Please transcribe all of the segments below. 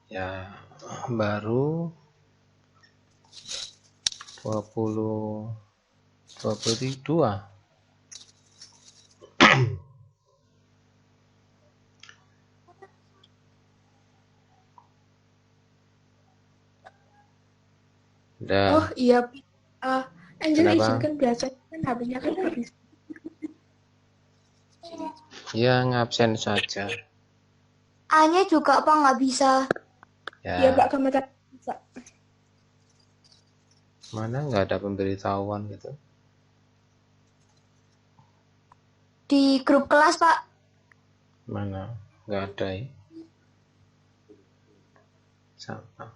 Ya, baru 22. Oh Udah. iya, uh, Angel Kenapa? izinkan biasanya kan HP-nya kan habis. Ya, ngabsen saja. A-nya juga apa nggak bisa? Iya Pak, Ya, kamu tak bisa. mana nggak ada pemberitahuan gitu. Di grup kelas, Pak. Mana? Nggak ada ya. Sama.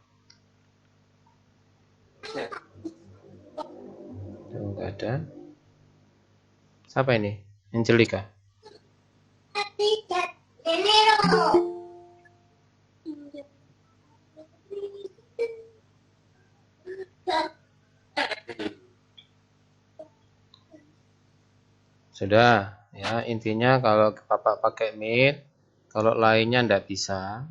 Tuh, nggak ada. Siapa ini? Angelika. Sudah, ya intinya kalau Bapak pakai Meet, kalau lainnya ndak bisa,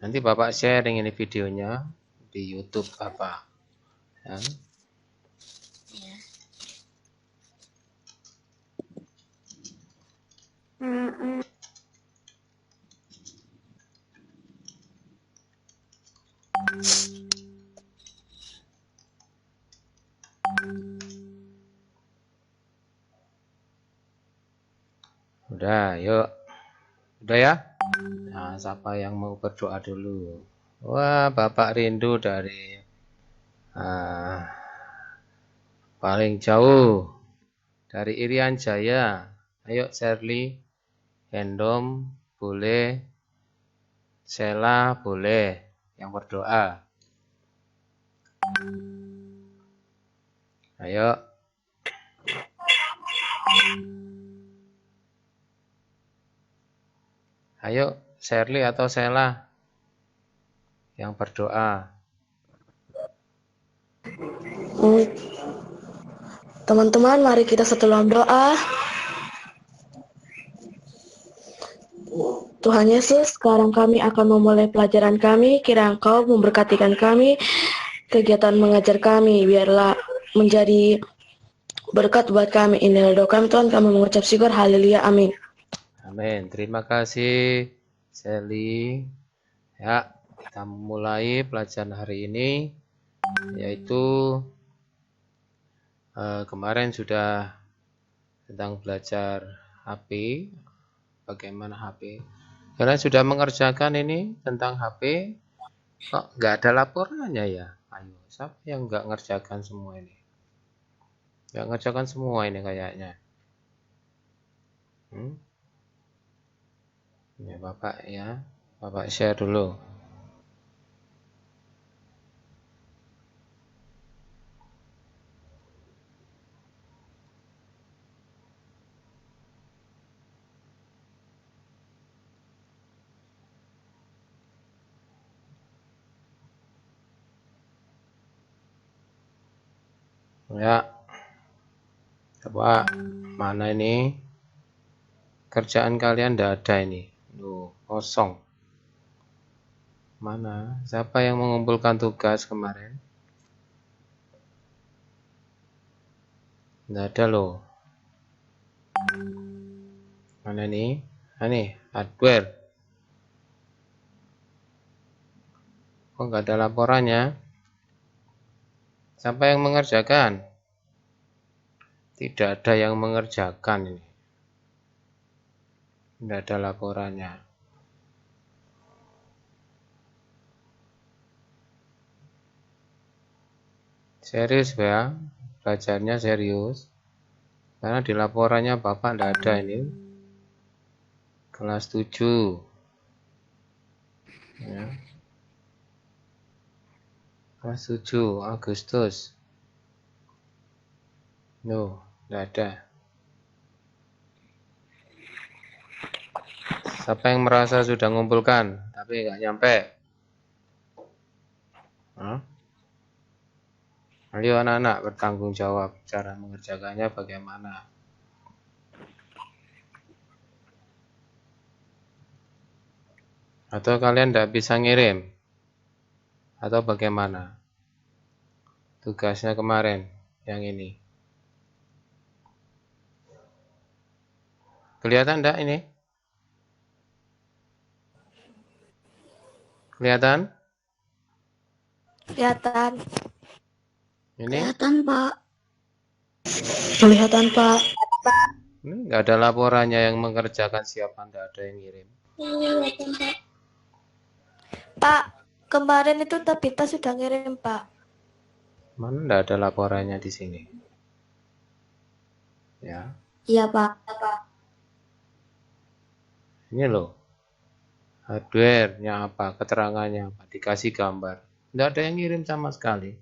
nanti Bapak sharing ini videonya di YouTube Bapak. Ya. Udah, yuk. Udah ya? Nah, siapa yang mau berdoa dulu? Wah, Bapak rindu dari paling jauh dari Irian Jaya. Ayo, Shirley, Hendom, boleh, Sela, boleh, yang berdoa. Ayo. Ayo, Shirley atau Sela yang berdoa. Teman-teman, mari kita setelah doa. Tuhan Yesus, sekarang kami akan memulai pelajaran kami. Kiranya Engkau memberkatikan kami, kegiatan mengajar kami. Biarlah menjadi berkat buat kami. Inilah doa kami Tuhan, kami mengucap syukur. Haleluya, amin. Amin. Terima kasih, Sally. Ya, kita mulai pelajaran hari ini, yaitu kemarin sudah tentang belajar HP, bagaimana HP. Karena sudah mengerjakan ini tentang HP, kok nggak ada laporannya ya? Ayo, siapa yang nggak ngerjakan semua ini? Nggak ngerjakan semua ini kayaknya. Ya, Bapak ya. Bapak share dulu. Ya, coba mana ini? Kerjaan kalian ndak ada ini. Loh, kosong. Mana? Siapa yang mengumpulkan tugas kemarin? Nggak ada loh. Mana nih? Nih, hardware. Kok nggak ada laporannya? Siapa yang mengerjakan? Tidak ada yang mengerjakan ini. Nggak ada laporannya. Serius ya, belajarnya serius. Karena di laporannya Bapak nggak ada ini. Kelas 7. Ya. Kelas 7 Agustus. No, nggak ada. Siapa yang merasa sudah ngumpulkan tapi nggak nyampe? Hah? Ayo anak-anak bertanggung jawab, cara mengerjakannya bagaimana? Atau kalian tidak bisa ngirim? Atau bagaimana? Tugasnya kemarin, yang ini. Kelihatan enggak ini? Kelihatan? Kelihatan. Ini? Kelihatan, Pak. Kelihatan, Pak. Ini enggak ada laporannya yang mengerjakan, siapa, enggak ada yang ngirim. Kelihatan, Pak. Pak, kemarin itu Tabita sudah ngirim, Pak. Mana enggak ada laporannya di sini. Ya. Iya, Pak. Ini loh. Hardware-nya apa, keterangannya apa, dikasih gambar. Enggak ada yang ngirim sama sekali.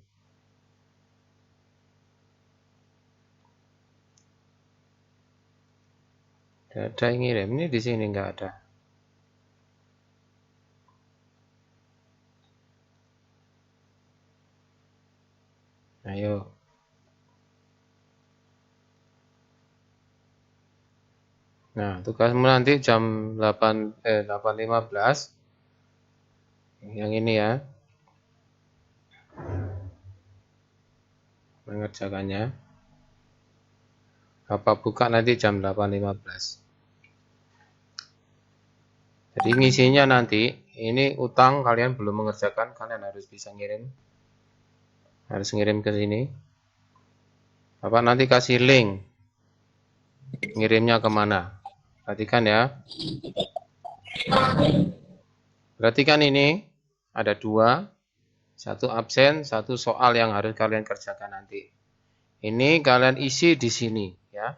Enggak ada yang ngirim. Ini di sini enggak ada. Ayo. Nah, tugasmu nanti jam 8.15. Yang ini ya. Mengerjakannya. Bapak buka nanti jam 8.15. Jadi ngisinya nanti, ini utang kalian belum mengerjakan, kalian harus bisa ngirim. Harus ngirim ke sini. Bapak nanti kasih link. Ngirimnya kemana? Perhatikan ya. Perhatikan ini. Ada dua. Satu absen, satu soal yang harus kalian kerjakan nanti. Ini kalian isi di sini ya.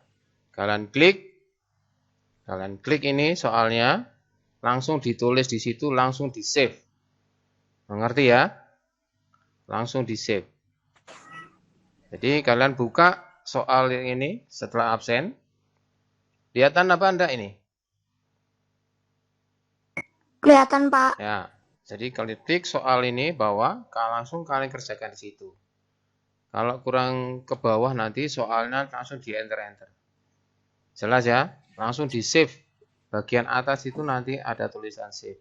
Kalian klik ini soalnya, langsung ditulis di situ, langsung di save. Mengerti ya? Langsung di save. Jadi kalian buka soal yang ini setelah absen. Kelihatan apa enggak ini? Kelihatan, Pak. Ya. Jadi kalian klik soal ini bawah, langsung kalian kerjakan di situ. Kalau kurang ke bawah nanti soalnya langsung di enter. Jelas ya? Langsung di save. Bagian atas itu nanti ada tulisan save.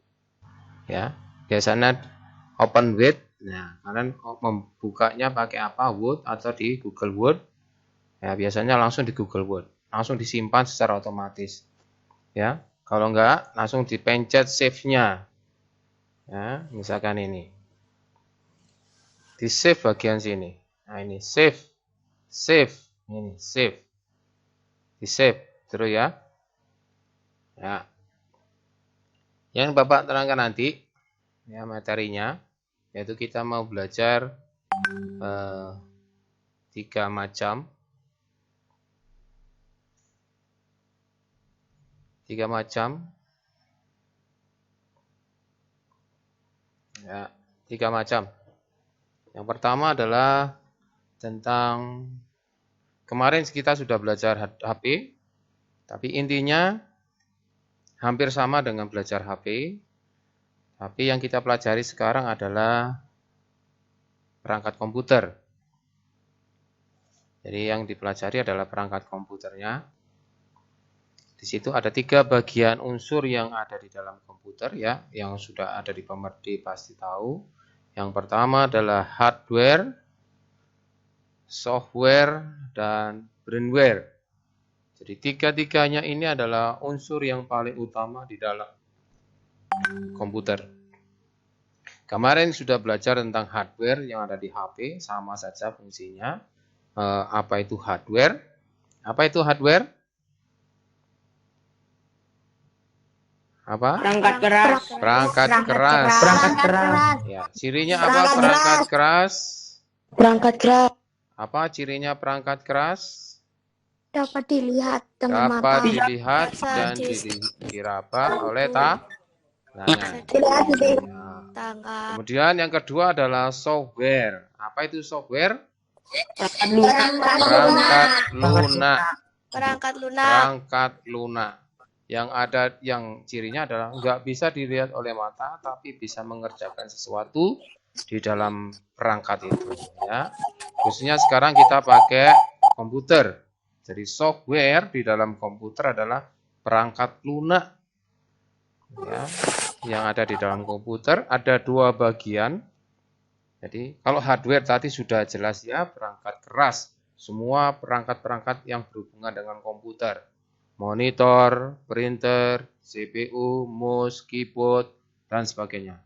Ya. Biasanya open with. Nah, kalian membukanya pakai apa? Word atau di Google Word. Ya, biasanya langsung di Google Word. Langsung disimpan secara otomatis. Ya. Kalau enggak, langsung dipencet save-nya. Ya, misalkan ini. Di save bagian sini. Nah, ini save. Ini save. Di save terus ya. Ya. Yang Bapak terangkan nanti ya materinya, yaitu kita mau belajar 3 macam. 3 macam. Ya, 3 macam. Yang pertama adalah tentang kemarin kita sudah belajar HP, tapi intinya hampir sama dengan belajar HP. Tapi yang kita pelajari sekarang adalah perangkat komputer. Jadi yang dipelajari adalah perangkat komputernya. Di situ ada 3 bagian unsur yang ada di dalam komputer ya, yang sudah ada di pemerdi pasti tahu. Yang pertama adalah hardware, software, dan brainware. Jadi 3-tiganya ini adalah unsur yang paling utama di dalam komputer. Kemarin sudah belajar tentang hardware yang ada di HP, sama saja fungsinya. Apa itu hardware? Apa itu hardware? Apa? Perangkat keras. Perangkat keras. Perangkat keras. Ya, cirinya apa perangkat keras? Perangkat keras. Apa cirinya perangkat keras? Dapat dilihat dengan Dapat mata. dilihat dan diraba oleh tangan. Tidak di Nah, tangan. kemudian yang kedua adalah software. Apa itu software? Perangkat lunak. Perangkat lunak. Perangkat lunak. Yang ada, yang cirinya adalah nggak bisa dilihat oleh mata, tapi bisa mengerjakan sesuatu di dalam perangkat itu. Ya. Khususnya sekarang kita pakai komputer. Jadi software di dalam komputer adalah perangkat lunak. Ya. yang ada di dalam komputer ada dua bagian. Jadi kalau hardware tadi sudah jelas ya, perangkat keras, semua perangkat-perangkat yang berhubungan dengan komputer. Monitor, printer, CPU, mouse, keyboard, dan sebagainya.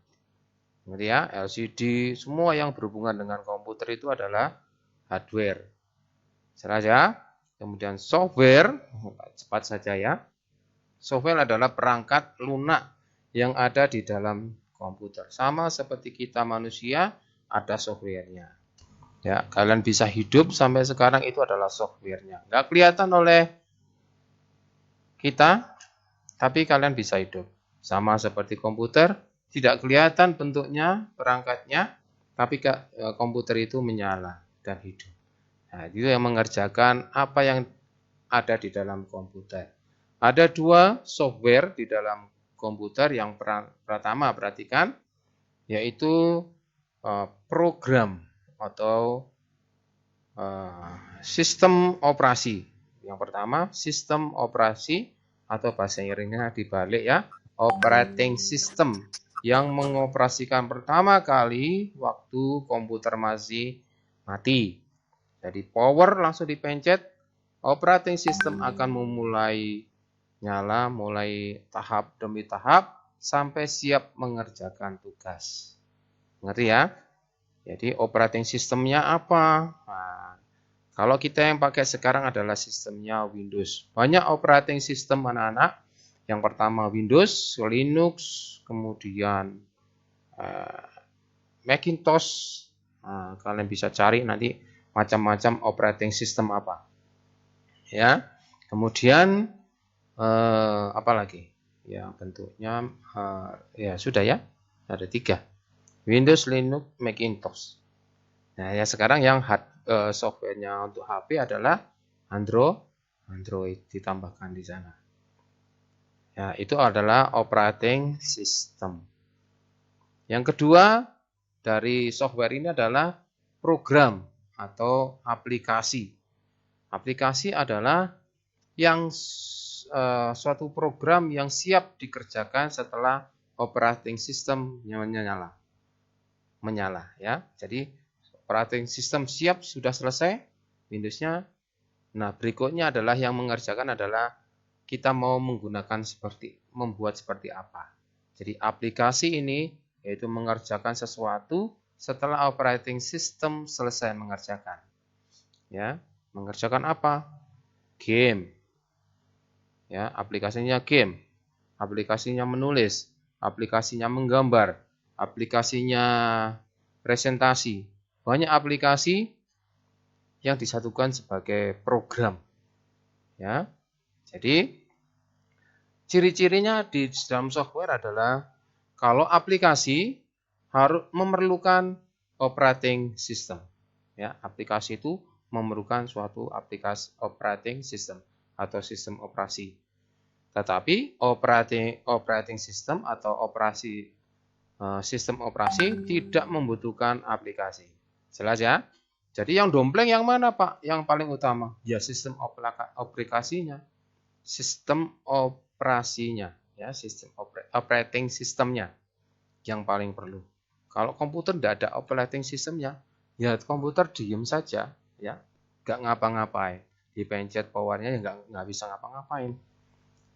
Ngerti ya, LCD, semua yang berhubungan dengan komputer itu adalah hardware. Jelas ya? Kemudian software, cepat saja ya. Software adalah perangkat lunak yang ada di dalam komputer. Sama seperti kita manusia, ada softwarenya. Ya, kalian bisa hidup sampai sekarang itu adalah softwarenya. Nggak kelihatan oleh kita, tapi kalian bisa hidup. Sama seperti komputer, tidak kelihatan bentuknya, perangkatnya, tapi komputer itu menyala dan hidup. Nah, itu yang mengerjakan apa yang ada di dalam komputer. Ada dua software di dalam komputer. Yang pertama, perhatikan, yaitu program atau sistem operasi. Yang pertama, sistem operasi atau bahasa Inggrisnya dibalik ya, operating system, yang mengoperasikan pertama kali waktu komputer masih mati. Jadi power langsung dipencet, operating system akan memulai nyala, mulai tahap demi tahap sampai siap mengerjakan tugas. Ngerti ya? Jadi operating systemnya apa? Nah, kalau kita yang pakai sekarang adalah sistemnya Windows. Banyak operating system anak-anak. Yang pertama Windows, Linux, kemudian Macintosh. Nah, kalian bisa cari nanti macam-macam operating system apa. Ya. Kemudian apa lagi? Ya, bentuknya ya sudah ya. Ada 3. Windows, Linux, Macintosh. Nah, ya sekarang yang softwarenya untuk HP adalah Android ditambahkan di sana. Ya, itu adalah operating system. Yang kedua dari software ini adalah program atau aplikasi. Aplikasi adalah yang suatu program yang siap dikerjakan setelah operating system menyala ya. Jadi operating system siap, sudah selesai Windows-nya. Nah, berikutnya adalah yang mengerjakan adalah kita mau membuat seperti apa. Jadi aplikasi ini yaitu mengerjakan sesuatu setelah operating system selesai mengerjakan. Ya, mengerjakan apa? Game. Ya, aplikasinya game. Aplikasinya menulis, aplikasinya menggambar, aplikasinya presentasi. Banyak aplikasi yang disatukan sebagai program. Ya. Jadi ciri-cirinya di dalam software adalah kalau aplikasi harus memerlukan operating system. Ya, aplikasi itu memerlukan suatu aplikasi operating system atau sistem operasi. Tetapi operating system atau sistem operasi tidak membutuhkan aplikasi. Jelas ya? Jadi yang dompleng yang mana Pak? Yang paling utama? Ya sistem aplikasinya. Sistem operasinya. Ya, sistem operating systemnya yang paling perlu. Kalau komputer tidak ada operating systemnya, ya komputer diem saja, ya, nggak ngapa-ngapain. Dipencet powernya ya nggak bisa ngapa-ngapain.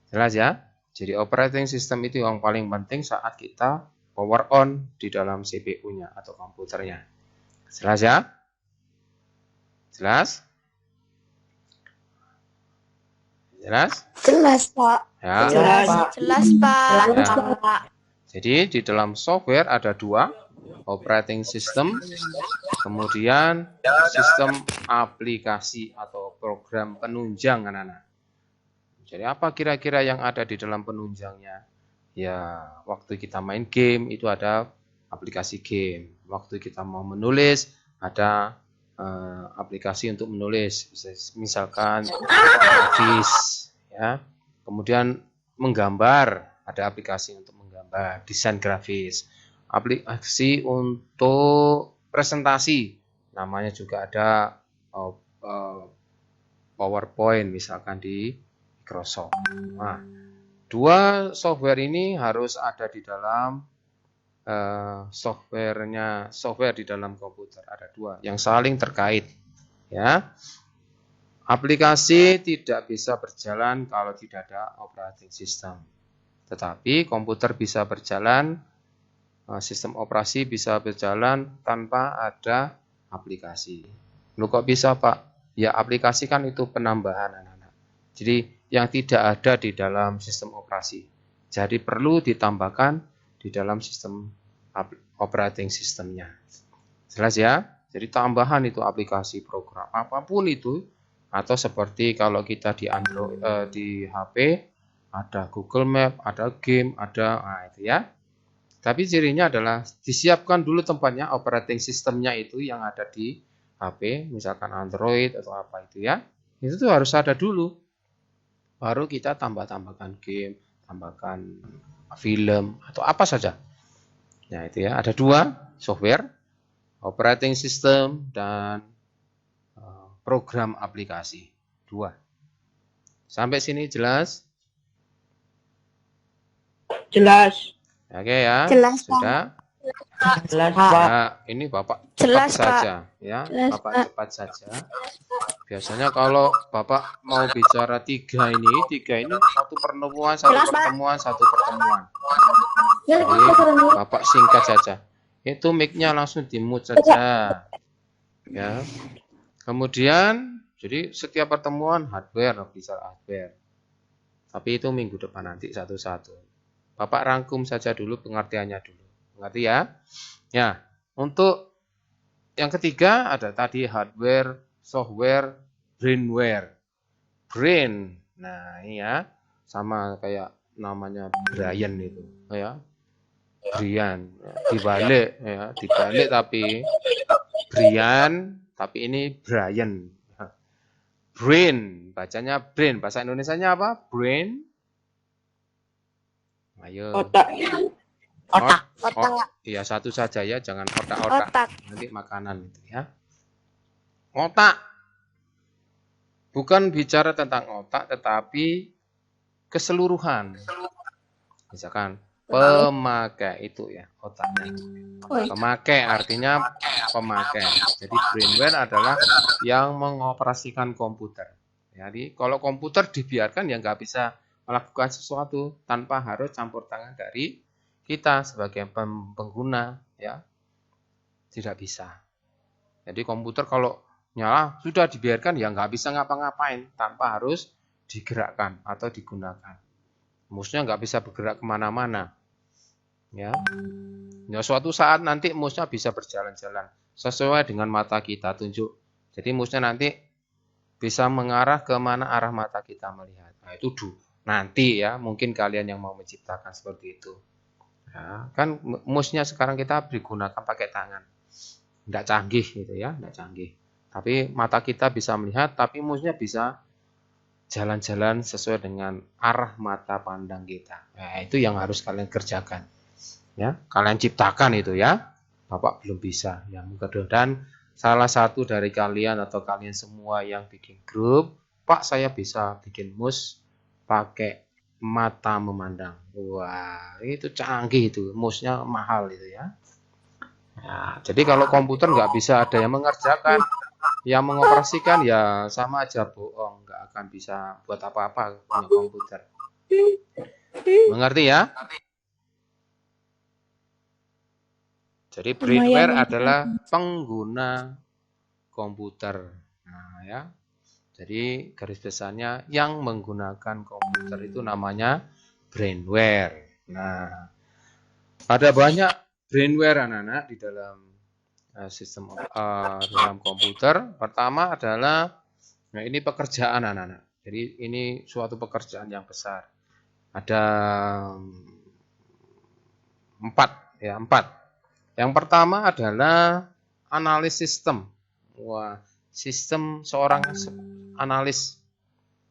Jelas ya? Jadi operating system itu yang paling penting saat kita power on di dalam CPU-nya atau komputernya. Jelas ya? Jelas? Jelas? Jelas, Pak. Ya. Jelas, jelas, Pak. Ya. Jadi di dalam software ada 2, operating system, kemudian sistem aplikasi atau program penunjang anak-anak. Jadi apa kira-kira yang ada di dalam penunjangnya? Ya, waktu kita main game itu ada aplikasi game. Waktu kita mau menulis ada aplikasi untuk menulis, misalkan Office, ya. Kemudian menggambar, ada aplikasi untuk menggambar, desain grafis. Aplikasi untuk presentasi, namanya juga ada PowerPoint misalkan di Microsoft. Nah, Dua software ini harus ada di dalam software di dalam komputer. Ada dua yang saling terkait. Ya, aplikasi tidak bisa berjalan kalau tidak ada operating system. Tetapi komputer bisa berjalan, sistem operasi bisa berjalan tanpa ada aplikasi. Loh kok bisa Pak? Ya aplikasi kan itu penambahan anak-anak. Jadi yang tidak ada di dalam sistem operasi. Jadi perlu ditambahkan di dalam sistem operating systemnya. Jelas ya? Jadi tambahan itu aplikasi program apapun itu, atau seperti kalau kita di Android di HP ada Google Map, ada game, ada itu ya. Tapi cirinya adalah disiapkan dulu tempatnya operating systemnya itu yang ada di HP, misalkan Android atau apa itu ya. Itu tuh harus ada dulu. Baru kita tambahkan game, tambahkan film atau apa saja. Nah, itu ya, ada dua software, operating system dan program aplikasi. Dua. Sampai sini jelas? Jelas. Oke ya. Jelas, Pak. Sudah? Jelas, Pak. Ya, ini Bapak Jelas, cepat Pak. saja ya. Jelas, Bapak Pak. cepat saja. Biasanya kalau Bapak mau bicara tiga ini satu pertemuan, satu pertemuan. Jadi Bapak singkat saja. Itu mic-nya langsung di-mute saja. Ya. Kemudian jadi setiap pertemuan hardware, bicara hardware. Tapi itu minggu depan nanti satu-satu. Bapak rangkum saja dulu pengertiannya dulu. Mengerti ya? Ya, untuk yang ketiga ada tadi hardware, software, brainware. Brain. Nah, ini ya. Sama kayak namanya Brian itu, ya. Brian. Dibalik ya, dibalik tapi Brian, tapi ini Brian. Brain, bacanya brain. Bahasa Indonesianya apa? Brain. Ayo. Otak. Iya, satu saja ya, jangan otak-otak. Otak. Nanti makanan itu ya. Otak. Bukan bicara tentang otak, tetapi keseluruhan. Misalkan pemakai itu ya, otaknya. Pemakai artinya pemakai. Jadi brainware adalah yang mengoperasikan komputer. Jadi kalau komputer dibiarkan ya nggak bisa melakukan sesuatu tanpa harus campur tangan dari kita sebagai pengguna ya. Tidak bisa. Jadi komputer kalau nyala sudah dibiarkan ya nggak bisa ngapa-ngapain tanpa harus digerakkan atau digunakan. Mouse-nya nggak bisa bergerak kemana-mana. Ya, suatu saat nanti mouse-nya bisa berjalan-jalan sesuai dengan mata kita tunjuk. Jadi mouse-nya nanti bisa mengarah ke mana arah mata kita melihat. Nah, itu nanti ya, mungkin kalian yang mau menciptakan seperti itu. Ya, kan mouse-nya sekarang kita digunakan pakai tangan. Tidak canggih gitu ya, tidak canggih. Tapi mata kita bisa melihat, tapi mouse-nya bisa jalan-jalan sesuai dengan arah mata pandang kita. Nah, itu yang harus kalian kerjakan. Ya, kalian ciptakan itu ya. Bapak belum bisa. Ya, mudah-mudahan salah satu dari kalian atau kalian semua yang bikin grup, Pak saya bisa bikin mouse pakai mata memandang. Wah, itu canggih itu. Mouse-nya mahal itu ya. Nah, jadi kalau komputer nggak bisa ada yang mengerjakan, yang mengoperasikan ya sama aja bohong, nggak akan bisa buat apa-apa punya komputer. Mengerti ya? Jadi brainware adalah pengguna komputer. Nah, ya. Jadi garis besarnya yang menggunakan komputer itu namanya brainware. Nah, ada banyak brainware anak-anak di dalam sistem dalam komputer. Pertama adalah, nah ini pekerjaan anak-anak. Jadi ini suatu pekerjaan yang besar. Ada 4 ya, 4. Yang pertama adalah analis sistem. Wah, sistem seorang analis.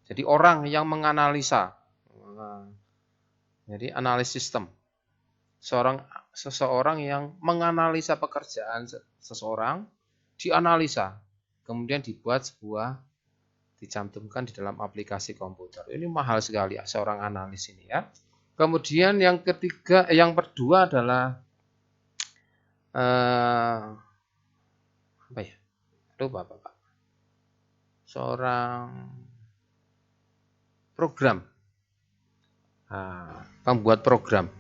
Jadi orang yang menganalisa. Jadi analis sistem. Seseorang yang menganalisa pekerjaan seseorang, dianalisa, kemudian dibuat sebuah dicantumkan di dalam aplikasi komputer. Ini mahal sekali seorang analis ini ya. Kemudian yang kedua adalah apa ya? Lupa Bapak. Seorang program. Pembuat program.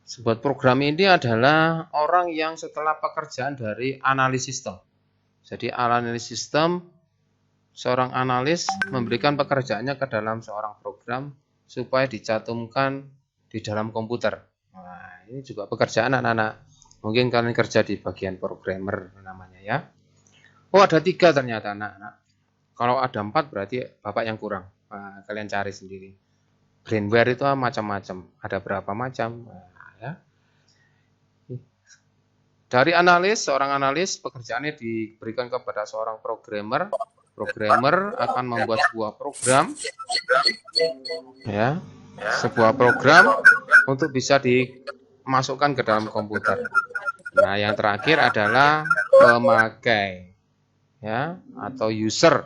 Sebuah program ini adalah orang yang setelah pekerjaan dari analis sistem. Jadi analis sistem, seorang analis memberikan pekerjaannya ke dalam seorang program supaya dicantumkan di dalam komputer. Nah, ini juga pekerjaan anak-anak. Mungkin kalian kerja di bagian programmer namanya ya. Oh, ada 3 ternyata anak-anak. Kalau ada 4 berarti Bapak yang kurang. Nah, kalian cari sendiri. Brainware itu macam-macam. Ada berapa macam? Nah, ya. Dari analis, seorang analis pekerjaannya diberikan kepada seorang programmer. Programmer akan membuat sebuah program, ya, sebuah program untuk bisa dimasukkan ke dalam komputer. Nah, yang terakhir adalah pemakai, ya, atau user.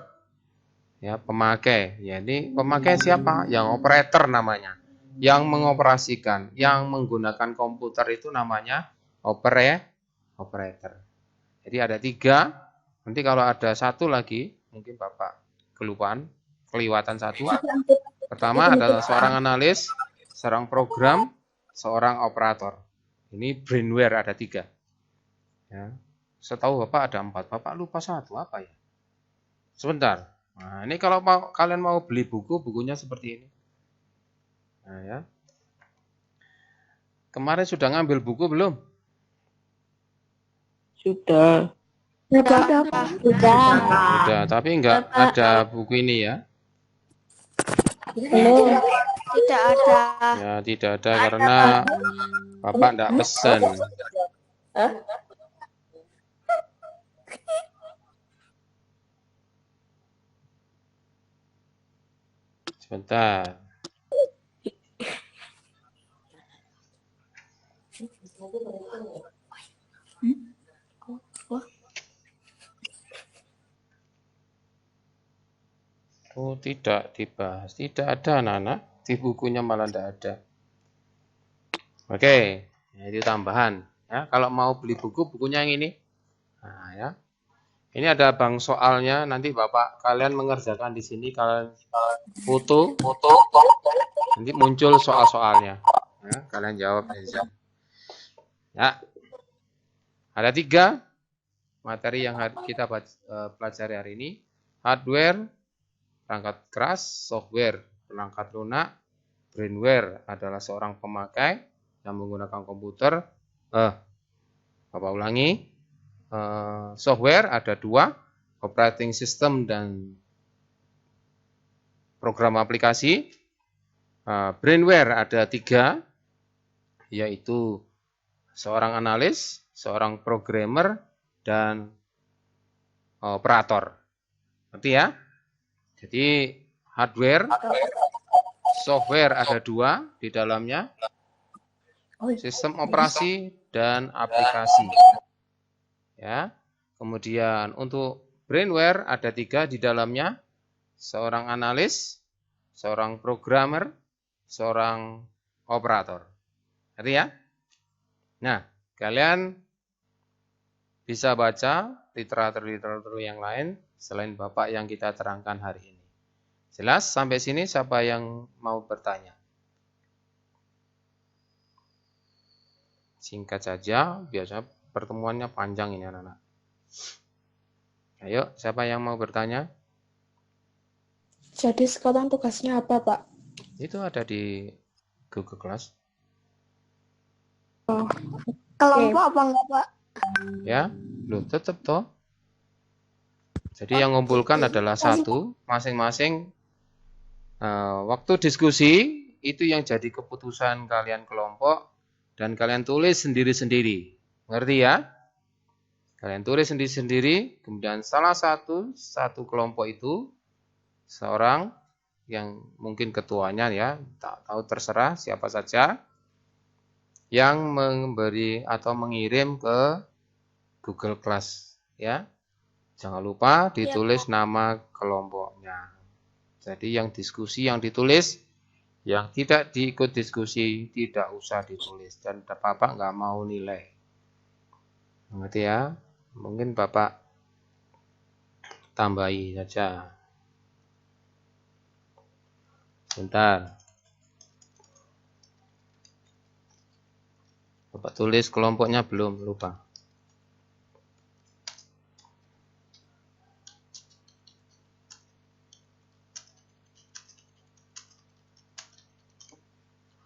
Ya, pemakai. Ya, ini pemakai siapa? Yang operator namanya. Yang mengoperasikan, yang menggunakan komputer itu namanya operator. Jadi ada 3. Nanti kalau ada 1 lagi, mungkin Bapak keliwatan 1. Pertama adalah seorang analis, seorang program, seorang operator. Ini brainware ada 3. Ya. Setahu Bapak ada 4. Bapak lupa 1 apa ya? Sebentar. Nah, ini kalau kalian mau beli buku, bukunya seperti ini. Nah, ya. Kemarin sudah ngambil buku belum? Sudah. Sudah, tapi enggak ada buku ini ya. Belum. Tidak ada. Ya, tidak ada karena Bapak enggak pesan. Sebentar. Oh, tidak dibahas. Tidak ada anak-anak. Di bukunya malah tidak ada. Oke, itu tambahan. Ya, kalau mau beli buku, bukunya yang ini. Nah, ya. Ini ada bank soalnya. Nanti Bapak kalian mengerjakan di sini. Kalian foto. Nanti muncul soal-soalnya. Ya, kalian jawab aja. Ya. Ada 3 materi yang kita pelajari hari ini. Hardware, perangkat keras, software, perangkat lunak, brainware adalah seorang pemakai yang menggunakan komputer. Bapak ulangi. Software ada 2, operating system dan program aplikasi. Brainware ada 3, yaitu seorang analis, seorang programmer, dan operator. Ngerti ya? Jadi hardware, software ada 2 di dalamnya, sistem operasi dan aplikasi. Ya. Kemudian untuk brainware ada 3 di dalamnya, seorang analis, seorang programmer, seorang operator. Ngerti ya? Nah, kalian bisa baca literatur-literatur yang lain selain Bapak yang kita terangkan hari ini. Jelas sampai sini siapa yang mau bertanya? Singkat saja, biasanya pertemuannya panjang ini anak-anak. Ayo, siapa yang mau bertanya? Jadi sekarang tugasnya apa, Pak? Itu ada di Google Class. Kelompok apa enggak, Pak? Ya, loh tetap toh. Jadi yang mengumpulkan adalah 1, masing-masing waktu diskusi itu yang jadi keputusan kalian kelompok dan kalian tulis sendiri-sendiri. Ngerti ya? Kalian tulis sendiri-sendiri, kemudian salah satu kelompok itu seorang yang mungkin ketuanya ya, tak tahu terserah siapa saja yang memberi atau mengirim ke Google Class ya. Jangan lupa ditulis nama kelompoknya. Jadi yang diskusi yang ditulis, yang tidak diikut diskusi tidak usah ditulis. Dan Bapak nggak mau nilai. Ngerti ya? Mungkin Bapak tambahi saja. Bentar. Bapak tulis kelompoknya belum, lupa.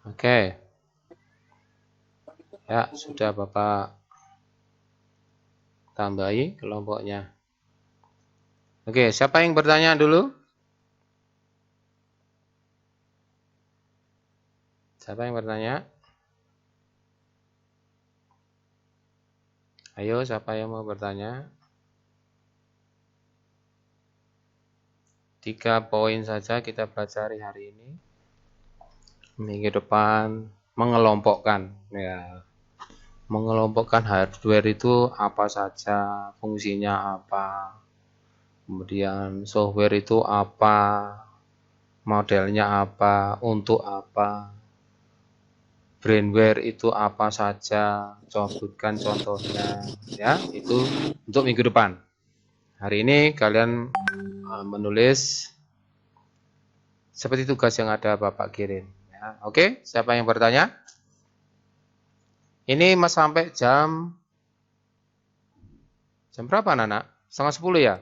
Oke. Ya, sudah Bapak tambahi kelompoknya. Oke, siapa yang bertanya dulu? Siapa yang bertanya? Ayo, siapa yang mau bertanya? 3 poin saja kita pelajari hari ini. Minggu depan mengelompokkan, ya. Mengelompokkan hardware itu apa saja, fungsinya apa, kemudian software itu apa, modelnya apa, untuk apa, brainware itu apa saja, sebutkan contohnya, ya. Itu untuk minggu depan. Hari ini kalian menulis seperti tugas yang ada Bapak kirim. Ya, oke, siapa yang bertanya? Ini mas sampai jam berapa, Nana? 9:30 ya?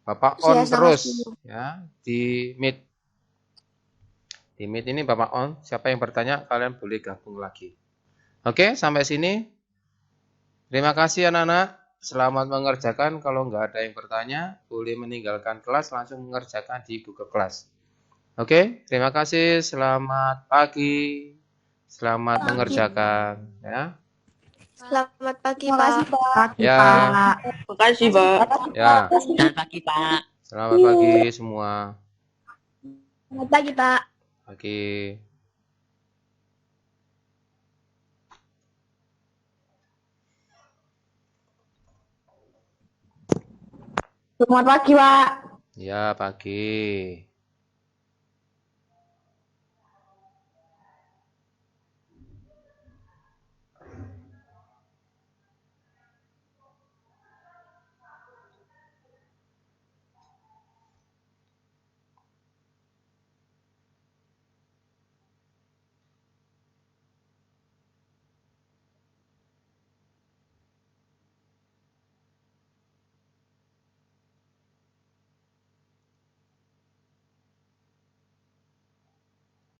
Bapak on terus ya di Meet. Di Meet ini Bapak on. Siapa yang bertanya, kalian boleh gabung lagi. Oke, sampai sini. Terima kasih anak-anak. Selamat mengerjakan. Kalau nggak ada yang bertanya, boleh meninggalkan kelas langsung mengerjakan di Google Class. Oke, terima kasih. Selamat pagi. Selamat mengerjakan ya. Selamat pagi, Terima kasih, Pak. Pak. Ya. Terima kasih, Pak. Ya. Selamat pagi, Pak. Selamat pagi semua. Selamat pagi, Pak. Pagi. Selamat pagi, Pak. Ya, pagi.